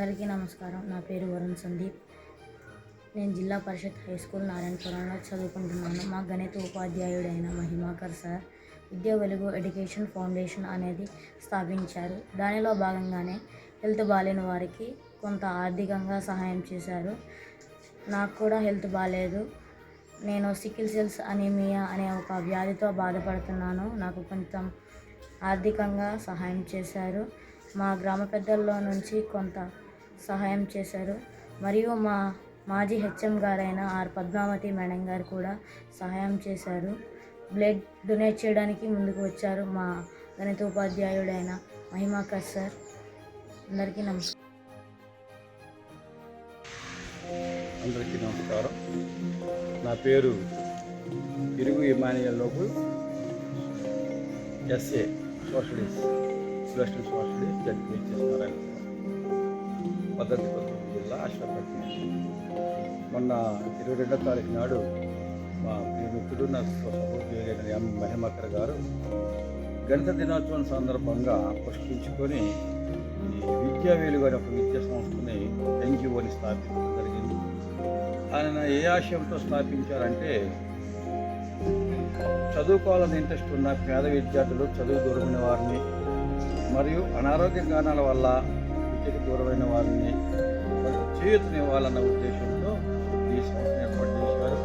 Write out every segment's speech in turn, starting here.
అందరికీ నమస్కారం. నా పేరు వరుణ్ సందీప్. నేను జిల్లా పరిషత్ హై స్కూల్ నారాయణపురంలో చదువుకుంటున్నాను. మా గణిత ఉపాధ్యాయుడైన మహిమాకర్ సార్ విద్యా వెలుగు ఎడ్యుకేషన్ ఫౌండేషన్ అనేది స్థాపించారు. దానిలో భాగంగానే హెల్త్ బాలేని వారికి కొంత ఆర్థికంగా సహాయం చేశారు. నాకు కూడా హెల్త్ బాలేదు. నేను సికిల్ సెల్స్ అనీమియా అనే ఒక వ్యాధితో బాధపడుతున్నాను. నాకు కొంచెం ఆర్థికంగా సహాయం చేశారు. మా గ్రామ పెద్దల్లో నుంచి కొంత సహాయం చేశారు. మరియు మా మాజీ హెచ్ఎం గారైన ఆర్ పద్మావతి మేడం గారు కూడా సహాయం చేశారు. బ్లడ్ డొనేట్ చేయడానికి ముందుకు వచ్చారు మా గణిత ఉపాధ్యాయుడైన మహిమాకర్ సార్. అందరికీ నమస్కారం. నా పేరు ఇరుగు ఇమానియల్ లోపు SA socialist western socialist ZPHS పద్ధతి జిల్లా అశ్వపతి. మొన్న 22వ తారీఖు నాడు మా ప్రియమిత్రుడు నా సహోద్యోగైన ఎం మహిమాకర్ గారు గణిత దినోత్సవం సందర్భంగా పుష్పించుకొని విద్యా వెలుగు అనే ఒక విద్యా సంస్థని ఎన్జిఓని స్థాపించడం జరిగింది. ఆయన ఏ ఆశయంతో స్థాపించారంటే చదువుకోవాలని ఇంట్రెస్ట్ ఉన్న పేద విద్యార్థులు, చదువు దూరమైన వారిని మరియు అనారోగ్య కారణాల వల్ల విద్యకు దూరమైన వారిని చేయూతనివ్వాలన్న ఉద్దేశంతో ఈ సంస్థను ఏర్పాటు చేశారు.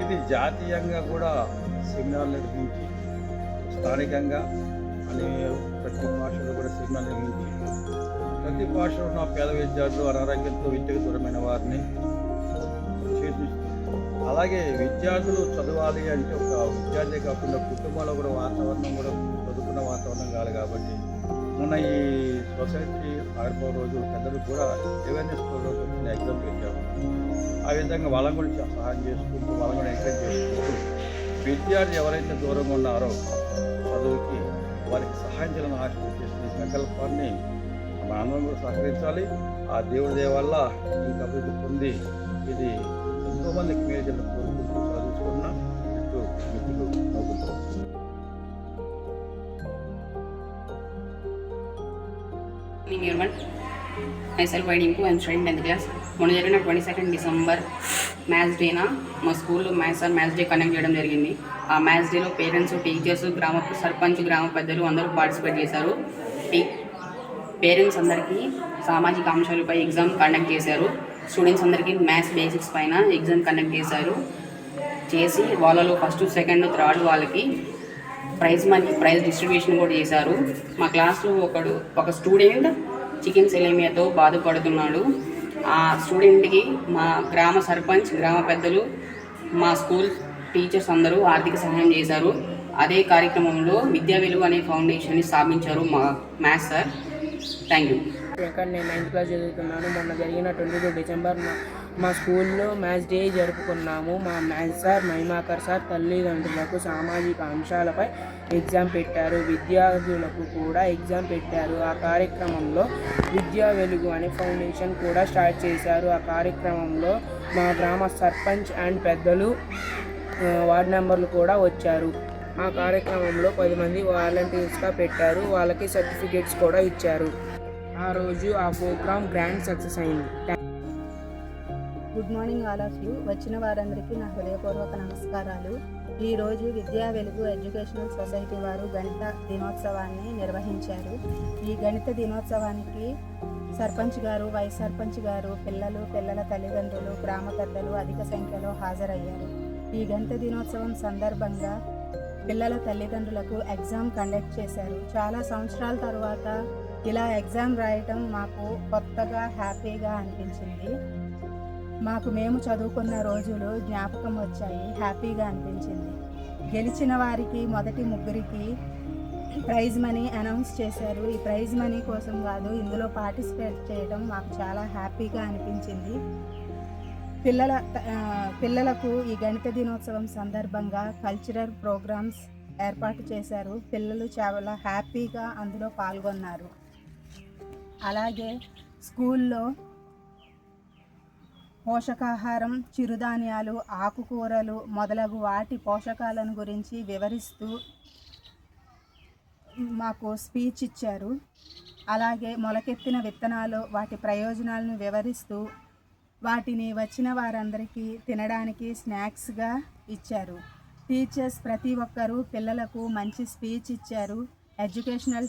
ఇది జాతీయంగా కూడా సెమినార్లు నిర్వహించి స్థానికంగా అనే ప్రతి భాషలో కూడా సెమినార్లు నిర్వహించి ప్రతి భాషలో ఉన్న పేద విద్యార్థులు, అనారోగ్యంతో విద్యకు దూరమైన వారిని అలాగే విద్యార్థులు చదవాలి అంటే ఒక విద్యార్థి కాకుండా కుటుంబాల్లో కూడా వాతావరణం కూడా చదువుకున్న వాతావరణం కాదు. కాబట్టి మొన్న ఈ సొసైటీ ఆవిర్భావ రోజు పెద్దలు కూడా అవేర్నెస్ ప్రోగ్రామ్స్ వచ్చిన ఎగ్జామ్ పెట్టాము. ఆ విధంగా వాళ్ళని కూడా సహాయం చేసుకుంటూ వాళ్ళని కూడా ఎంకరేజ్ చేసుకుంటూ విద్యార్థి ఎవరైతే దూరంగా ఉన్నారో చదువుకి వారికి సహాయం చేయాలని ఆశ చేసిన సంకల్పాన్ని మనందరం కూడా సహకరించాలి. ఆ దేవుడి దయ వల్ల ఇంకా అభివృద్ధి పొంది ఇది ఎంతోమందికి మేలు కోరుకుంటూ చదువుకున్న ఇటు మిత్రులు నవ్వుకుంటారు. myself Vaidinku, I am studying 10th class. మొన్న జరిగిన 22 డిసెంబర్ మ్యాథ్స్ డేనా మా స్కూల్లో మ్యాథ్స్ డే కండక్ట్ చేయడం జరిగింది. ఆ మ్యాథ్స్ డేలో పేరెంట్స్, టీచర్స్, గ్రామ సర్పంచ్, గ్రామ పెద్దలు అందరూ పార్టిసిపేట్ చేశారు. పేరెంట్స్ అందరికీ సామాజిక అంశాలపై ఎగ్జామ్ కండక్ట్ చేశారు. స్టూడెంట్స్ అందరికీ మ్యాథ్స్ బేసిక్స్ పైన ఎగ్జామ్ కండక్ట్ చేసి వాళ్ళలో ఫస్ట్, సెకండ్, థర్డ్ వాళ్ళకి ప్రైజ్ డిస్ట్రిబ్యూషన్ కూడా చేశారు. మా క్లాస్లో ఒక స్టూడెంట్ చికెన్ సెలేమియాతో బాధపడుతున్నాడు. ఆ స్టూడెంట్కి మా గ్రామ సర్పంచ్, గ్రామ పెద్దలు, మా స్కూల్ టీచర్స్ అందరూ ఆర్థిక సహాయం చేశారు. అదే కార్యక్రమంలో విద్యా వెలుగు అనే ఫౌండేషన్ని స్థాపించారు మా మ్యాథ్స్ సార్. Thank you. నేను 9th క్లాస్ చదువుతున్నాను. మొన్న జరిగిన 22 డిసెంబర్ మా స్కూల్లో మ్యాథ్స్ డే జరుపుకున్నాము. మా మ్యాథ్స్ సార్ మహిమాకర్ సార్ తల్లిదండ్రులకు సామాజిక అంశాలపై ఎగ్జామ్ పెట్టారు. విద్యార్థులకు కూడా ఎగ్జామ్ పెట్టారు. ఆ కార్యక్రమంలో విద్యా వెలుగు అనే ఫౌండేషన్ కూడా స్టార్ట్ చేశారు. ఆ కార్యక్రమంలో మా గ్రామ సర్పంచ్ అండ్ పెద్దలు, వార్డు మెంబర్లు కూడా వచ్చారు. ఆ కార్యక్రమంలో 10 మంది వాలంటీర్స్గా పెట్టారు. వాళ్ళకి సర్టిఫికేట్స్ కూడా ఇచ్చారు. ఆ రోజు ఆ ప్రోగ్రామ్ గ్రాండ్ సక్సెస్ అయింది. Good morning all of you. వచ్చిన వారందరికీ నా హృదయపూర్వక నమస్కారాలు. ఈరోజు విద్యా వెలుగు ఎడ్యుకేషనల్ సొసైటీ వారు గణిత దినోత్సవాన్ని నిర్వహించారు. ఈ గణిత దినోత్సవానికి సర్పంచ్ గారు, వైస్ సర్పంచ్ గారు, పిల్లల తల్లిదండ్రులు, గ్రామ పెద్దలు అధిక సంఖ్యలో హాజరయ్యారు. ఈ గణిత దినోత్సవం సందర్భంగా పిల్లల తల్లిదండ్రులకు ఎగ్జామ్ కండక్ట్ చేశారు. చాలా సంవత్సరాల తర్వాత ఇలా ఎగ్జామ్ రాయటం మాకు కొత్తగా, హ్యాపీగా అనిపించింది. మేము చదువుకున్న రోజులు జ్ఞాపకం వచ్చాయి. హ్యాపీగా అనిపించింది. గెలిచిన వారికి మొదటి 3కి ప్రైజ్ మనీ అనౌన్స్ చేశారు. ఈ ప్రైజ్ మనీ కోసం కాదు, ఇందులో పార్టిసిపేట్ చేయడం మాకు చాలా హ్యాపీగా అనిపించింది. పిల్లలకు ఈ గణిత దినోత్సవం సందర్భంగా కల్చరల్ ప్రోగ్రామ్స్ ఏర్పాటు చేశారు. పిల్లలు చాలా హ్యాపీగా అందులో పాల్గొన్నారు. అలాగే స్కూల్లో పోషకాహారం, చిరుధాన్యాలు, ఆకుకూరలు మొదలగు వాటి పోషకాలను గురించి వివరిస్తూ మాకు స్పీచ్ ఇచ్చారు. అలాగే మొలకెత్తిన విత్తనాలు వాటి ప్రయోజనాలను వివరిస్తూ వాటిని వచ్చిన వారందరికీ తినడానికి స్నాక్స్గా ఇచ్చారు. టీచర్స్ ప్రతి ఒక్కరూ పిల్లలకు మంచి స్పీచ్ ఇచ్చారు. ఎడ్యుకేషనల్